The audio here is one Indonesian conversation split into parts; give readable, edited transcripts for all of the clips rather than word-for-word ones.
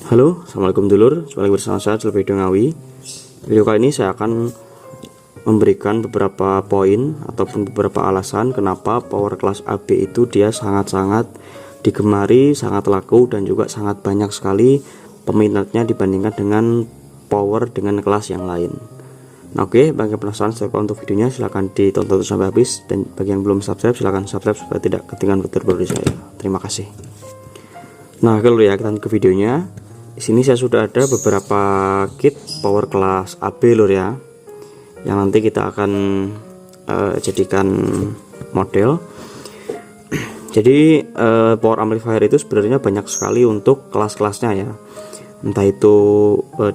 Halo, assalamualaikum dulur. Kembali bersama saya Video Ngawi. Video kali ini saya akan memberikan beberapa poin ataupun beberapa alasan kenapa power kelas AB itu dia sangat-sangat digemari, sangat laku, dan juga sangat banyak sekali peminatnya dibandingkan dengan power dengan kelas yang lain. Nah, oke, bagi yang penasaran untuk videonya silahkan ditonton sampai habis, dan bagi yang belum subscribe silahkan subscribe supaya tidak ketinggalan video terbaru dari saya. Terima kasih. Nah, kalau ya kita ke videonya. Di sini saya sudah ada beberapa kit power kelas AB lur ya, yang nanti kita akan jadikan model. Jadi power amplifier itu sebenarnya banyak sekali untuk kelas-kelasnya ya, entah itu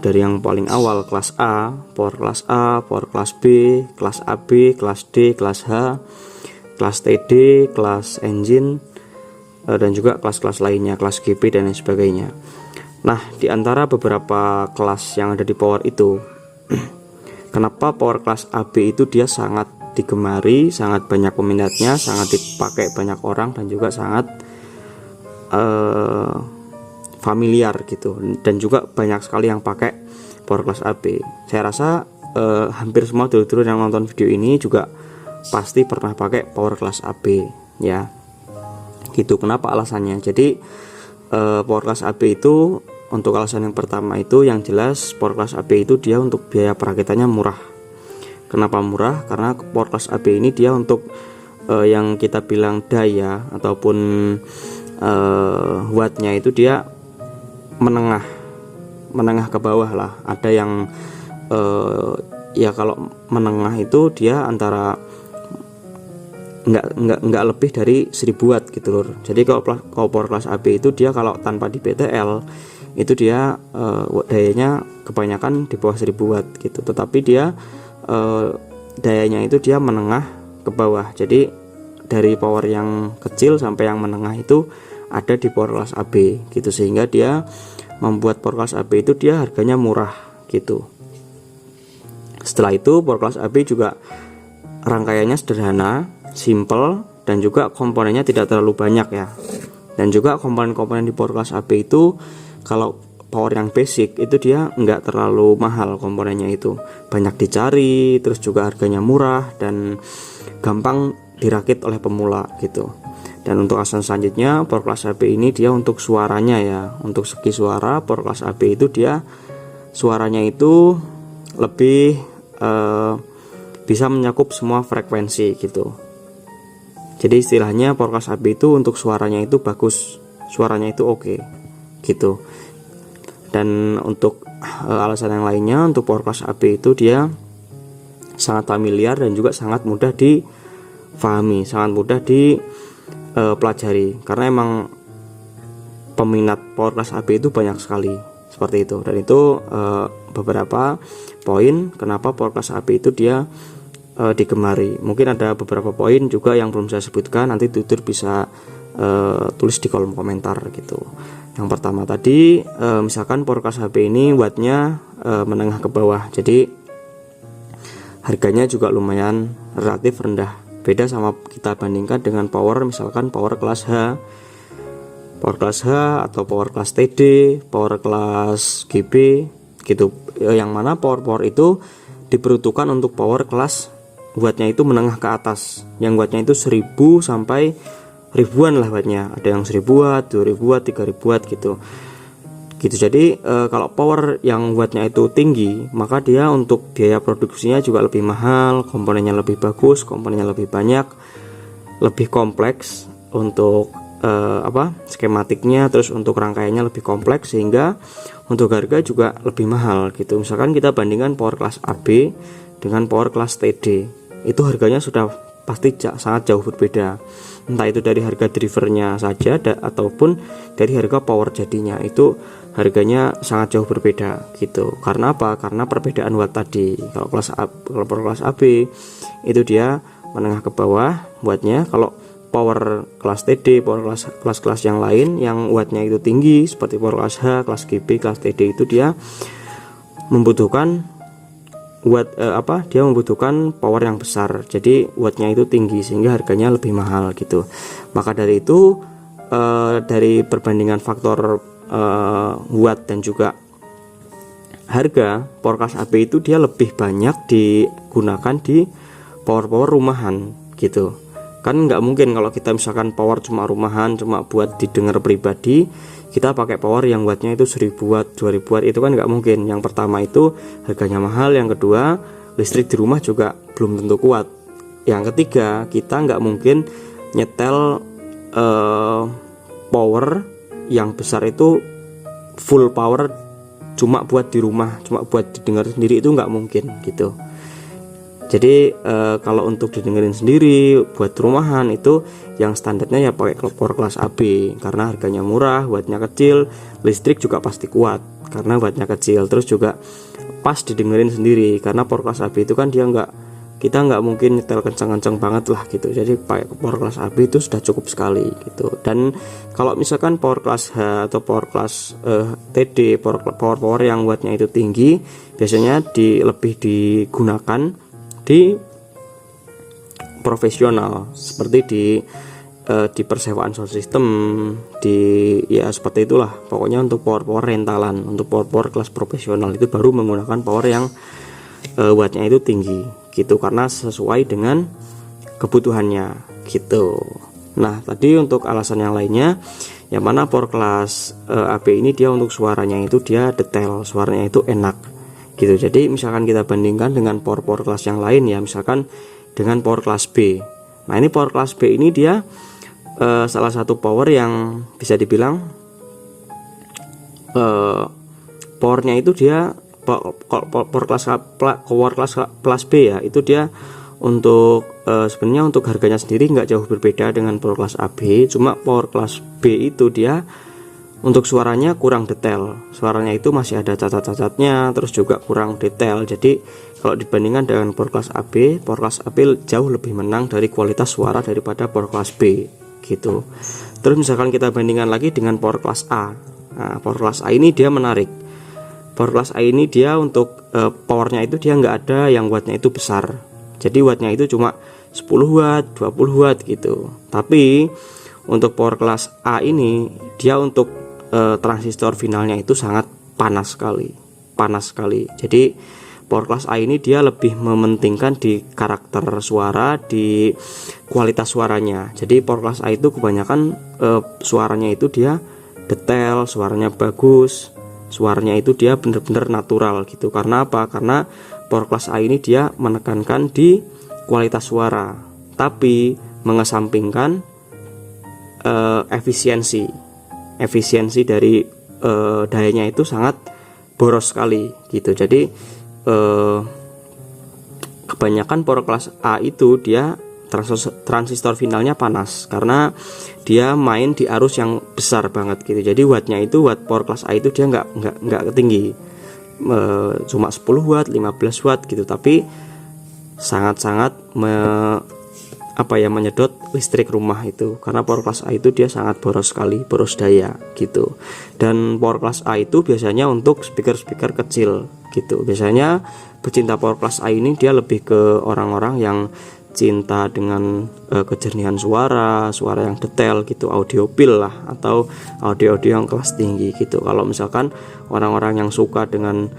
dari yang paling awal kelas A, power kelas A, power kelas B, kelas AB, kelas D, kelas H, kelas TD, kelas engine, dan juga kelas-kelas lainnya, kelas GP dan lain sebagainya. Nah, di antara beberapa kelas yang ada di power itu, kenapa power kelas AB itu dia sangat digemari, sangat banyak peminatnya, sangat dipakai banyak orang, dan juga sangat familiar gitu, dan juga banyak sekali yang pakai power kelas AB. Saya rasa hampir semua dulur-dulur yang nonton video ini juga pasti pernah pakai power kelas AB ya. Gitu. Kenapa alasannya? Jadi power kelas AB itu, untuk alasan yang pertama itu yang jelas power kelas AB itu dia untuk biaya perakitannya murah. Kenapa murah? Karena power kelas AB ini dia untuk yang kita bilang daya ataupun wattnya itu dia menengah ke bawah lah. Ada yang ya kalau menengah itu dia antara nggak lebih dari 1000 watt gitu lur. Jadi kalau power kelas AB itu dia kalau tanpa di PTL itu dia dayanya kebanyakan di bawah 1000 watt gitu, tetapi dia dayanya itu dia menengah ke bawah. Jadi dari power yang kecil sampai yang menengah itu ada di power kelas AB gitu, sehingga dia membuat power kelas AB itu dia harganya murah gitu. Setelah itu power kelas AB juga rangkaiannya sederhana, simple, dan juga komponennya tidak terlalu banyak ya. Dan juga komponen-komponen di power kelas AB itu kalau power yang basic itu dia nggak terlalu mahal, komponennya itu banyak dicari, terus juga harganya murah dan gampang dirakit oleh pemula gitu. Dan untuk alasan selanjutnya power kelas AB ini dia untuk suaranya ya, untuk segi suara power kelas AB itu dia suaranya itu lebih bisa menyakup semua frekuensi gitu. Jadi istilahnya power kelas AB itu untuk suaranya itu bagus, suaranya itu oke gitu. Dan untuk alasan yang lainnya, untuk power kelas AB itu dia sangat familiar dan juga sangat mudah difahami, sangat mudah dipelajari, karena emang peminat power kelas AB itu banyak sekali seperti itu. Dan itu beberapa poin kenapa power kelas AB itu dia digemari. Mungkin ada beberapa poin juga yang belum saya sebutkan, nanti tutur bisa tulis di kolom komentar gitu. Yang pertama tadi misalkan power kelas AB ini wattnya menengah ke bawah, jadi harganya juga lumayan relatif rendah, beda sama kita bandingkan dengan power misalkan power kelas H, atau power kelas TD, power kelas GB gitu, yang mana power itu diperuntukkan untuk power kelas wattnya itu menengah ke atas, yang wattnya itu 1000 sampai ribuan lah wattnya, ada yang 1000 watt, 2000 watt, 3000 watt gitu. Jadi kalau power yang wattnya itu tinggi, maka dia untuk biaya produksinya juga lebih mahal, komponennya lebih bagus, komponennya lebih banyak, lebih kompleks untuk skematiknya, terus untuk rangkaiannya lebih kompleks, sehingga untuk harga juga lebih mahal gitu. Misalkan kita bandingkan power kelas AB dengan power kelas TD, itu harganya sudah pasti sangat jauh berbeda, entah itu dari harga drivernya saja ataupun dari harga power jadinya, itu harganya sangat jauh berbeda gitu. Karena apa? Karena perbedaan watt tadi. Kalau power kelas AB itu dia menengah ke bawah wattnya, kalau power kelas TD, power kelas yang lain yang wattnya itu tinggi seperti power kelas H, kelas GB, kelas TD itu dia membutuhkan dia membutuhkan power yang besar, jadi wattnya itu tinggi sehingga harganya lebih mahal gitu. Maka dari itu dari perbandingan faktor watt dan juga harga, power class AB itu dia lebih banyak digunakan di power rumahan gitu. Kan nggak mungkin kalau kita misalkan power cuma rumahan, cuma buat didengar pribadi, kita pakai power yang wattnya itu 1000 watt 2000 watt, itu kan nggak mungkin. Yang pertama itu harganya mahal, yang kedua listrik di rumah juga belum tentu kuat, yang ketiga kita nggak mungkin nyetel power yang besar itu full power cuma buat di rumah, cuma buat didengar sendiri, itu nggak mungkin gitu. Jadi kalau untuk didengerin sendiri buat rumahan itu yang standarnya ya pakai power class AB, karena harganya murah, wattnya kecil, listrik juga pasti kuat karena wattnya kecil, terus juga pas didengerin sendiri karena power class AB itu kan kita nggak mungkin nyetel kencang-kencang banget lah gitu. Jadi pakai power class AB itu sudah cukup sekali gitu. Dan kalau misalkan power class H atau power class TD, power yang wattnya itu tinggi, biasanya lebih digunakan di profesional, seperti di persewaan sound system, ya seperti itulah pokoknya. Untuk power rentalan, untuk power kelas profesional itu baru menggunakan power yang wattnya itu tinggi gitu, karena sesuai dengan kebutuhannya gitu. Nah tadi untuk alasan yang lainnya, yang mana power class AB ini dia untuk suaranya itu dia detail, suaranya itu enak gitu. Jadi misalkan kita bandingkan dengan power class yang lain ya, misalkan dengan power class B. Nah ini power class B ini dia salah satu power yang bisa dibilang powernya itu dia power class B ya, itu dia untuk sebenarnya untuk harganya sendiri nggak jauh berbeda dengan power class AB, cuma power class B itu dia untuk suaranya kurang detail, suaranya itu masih ada cacat-cacatnya, terus juga kurang detail. Jadi kalau dibandingkan dengan power class AB jauh lebih menang dari kualitas suara daripada power class B gitu. Terus misalkan kita bandingkan lagi dengan power class A. Nah, power class A ini dia menarik. Power class A ini dia untuk powernya itu dia nggak ada yang wattnya itu besar. Jadi wattnya itu cuma 10 watt, 20 watt gitu. Tapi untuk power class A ini dia untuk transistor finalnya itu sangat panas sekali. Jadi power class A ini dia lebih mementingkan di karakter suara, di kualitas suaranya. Jadi power class A itu kebanyakan suaranya itu dia detail, suaranya bagus, suaranya itu dia benar-benar natural gitu. Karena apa? Karena power class A ini dia menekankan di kualitas suara, tapi mengesampingkan efisiensi dari dayanya itu sangat boros sekali gitu. Jadi kebanyakan power class A itu dia transistor finalnya panas karena dia main di arus yang besar banget gitu. Jadi wattnya itu, watt power class A itu dia nggak tinggi, cuma 10 watt 15 watt gitu, tapi sangat-sangat menyedot listrik rumah itu, karena power class A itu dia sangat boros sekali, boros daya gitu. Dan power class A itu biasanya untuk speaker kecil gitu. Biasanya pecinta power class A ini dia lebih ke orang-orang yang cinta dengan kejernihan suara yang detail gitu, audiophile lah, atau audio yang kelas tinggi gitu. Kalau misalkan orang-orang yang suka dengan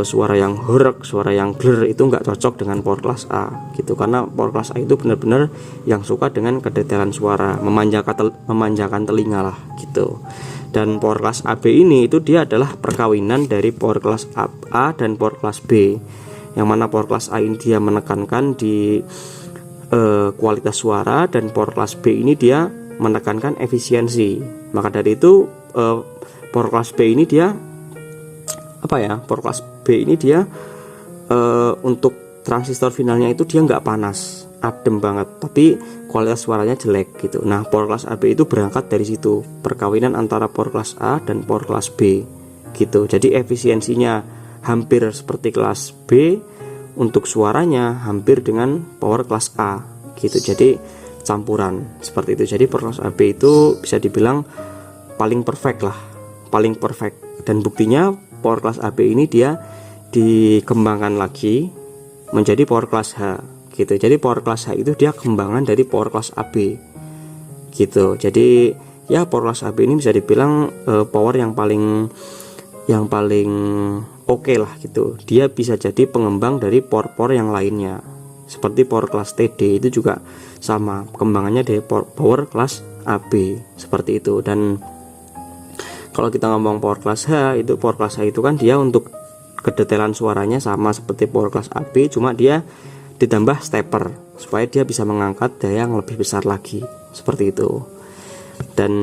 suara yang horeg, suara yang blur, itu nggak cocok dengan power class A gitu, karena power class A itu benar-benar yang suka dengan kedetailan suara, memanjakan telinga lah gitu. Dan power class AB ini itu dia adalah perkawinan dari power class A dan power class B, yang mana power class A ini dia menekankan di kualitas suara, dan power class B ini dia menekankan efisiensi. Maka dari itu power class B ini dia power class B ini dia untuk transistor finalnya itu dia nggak panas, adem banget, tapi kualitas suaranya jelek gitu. Nah power class AB itu berangkat dari situ, perkawinan antara power class A dan power class B gitu. Jadi efisiensinya hampir seperti kelas B, untuk suaranya hampir dengan power class A gitu. Jadi campuran seperti itu. Jadi power class AB itu bisa dibilang paling perfect. Dan buktinya power class AB ini dia dikembangkan lagi menjadi power class H gitu. Jadi power class H itu dia kembangan dari power class AB gitu. Jadi ya power kelas AB ini bisa dibilang power yang paling oke lah gitu. Dia bisa jadi pengembang dari power yang lainnya. Seperti power kelas TD itu juga sama, pengembangannya dari power kelas AB seperti itu. Dan kalau kita ngomong power kelas H, itu power kelas H itu kan dia untuk kedetailan suaranya sama seperti power kelas AB, cuma dia ditambah stepper supaya dia bisa mengangkat daya yang lebih besar lagi seperti itu. Dan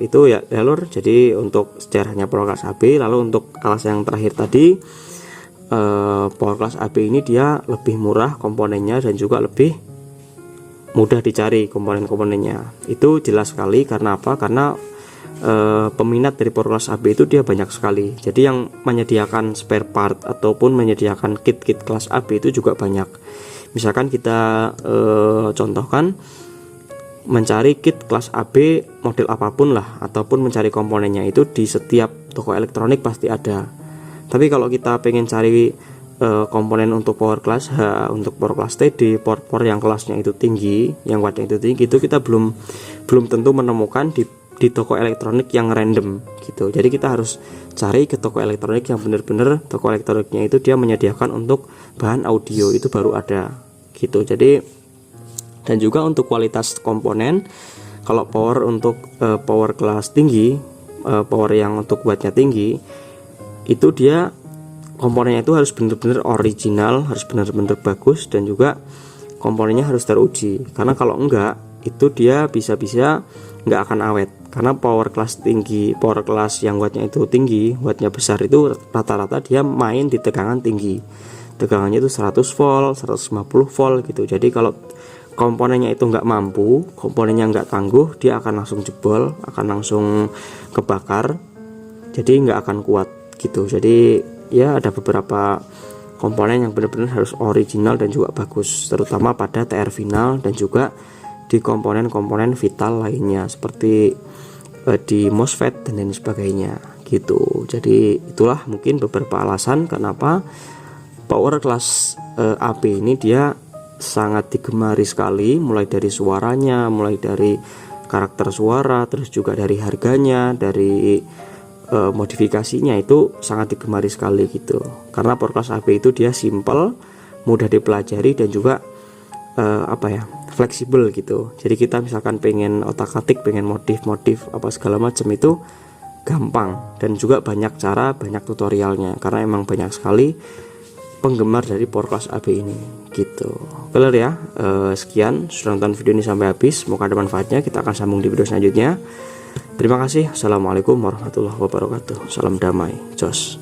itu ya Lur, jadi untuk sejarahnya power kelas AB. Lalu untuk kelas yang terakhir tadi, power kelas AB ini dia lebih murah komponennya dan juga lebih mudah dicari komponen-komponennya. Itu jelas sekali. Karena apa? Karena peminat dari power kelas AB itu dia banyak sekali. Jadi yang menyediakan spare part ataupun menyediakan kit-kit kelas AB itu juga banyak. Misalkan kita contohkan mencari kit kelas AB model apapun lah, ataupun mencari komponennya itu di setiap toko elektronik pasti ada. Tapi kalau kita pengen cari komponen untuk power kelas H, untuk power kelas TD, power yang kelasnya itu tinggi, yang wattnya itu tinggi, itu kita belum tentu menemukan di toko elektronik yang random gitu. Jadi kita harus cari ke toko elektronik yang benar-benar toko elektroniknya itu dia menyediakan untuk bahan audio, itu baru ada gitu. Jadi dan juga untuk kualitas komponen, kalau power untuk power kelas tinggi, power yang untuk wattnya tinggi, itu dia komponennya itu harus benar-benar original, harus benar-benar bagus, dan juga komponennya harus teruji. Karena kalau enggak, itu dia bisa-bisa nggak akan awet. Karena power kelas tinggi, power kelas yang wattnya itu tinggi, wattnya besar, itu rata-rata dia main di tegangan tinggi. Tegangannya itu 100 volt, 150 volt gitu. Jadi kalau komponennya itu nggak mampu, komponennya nggak tangguh, dia akan langsung jebol, akan langsung kebakar, jadi nggak akan kuat gitu. Jadi ya ada beberapa komponen yang benar-benar harus original dan juga bagus, terutama pada TR final dan juga di komponen-komponen vital lainnya seperti di MOSFET dan lain sebagainya gitu. Jadi itulah mungkin beberapa alasan kenapa power kelas AB ini dia sangat digemari sekali, mulai dari suaranya, mulai dari karakter suara, terus juga dari harganya, dari modifikasinya, itu sangat digemari sekali gitu. Karena power kelas AB itu dia simple, mudah dipelajari, dan juga fleksibel gitu. Jadi kita misalkan pengen otak-atik, pengen modif apa segala macam, itu gampang, dan juga banyak cara, banyak tutorialnya, karena emang banyak sekali penggemar dari power kelas AB ini gitu. Clear ya. Sekian sudah nonton video ini sampai habis, semoga ada manfaatnya. Kita akan sambung di video selanjutnya. Terima kasih. Assalamualaikum warahmatullahi wabarakatuh. Salam damai. Jos.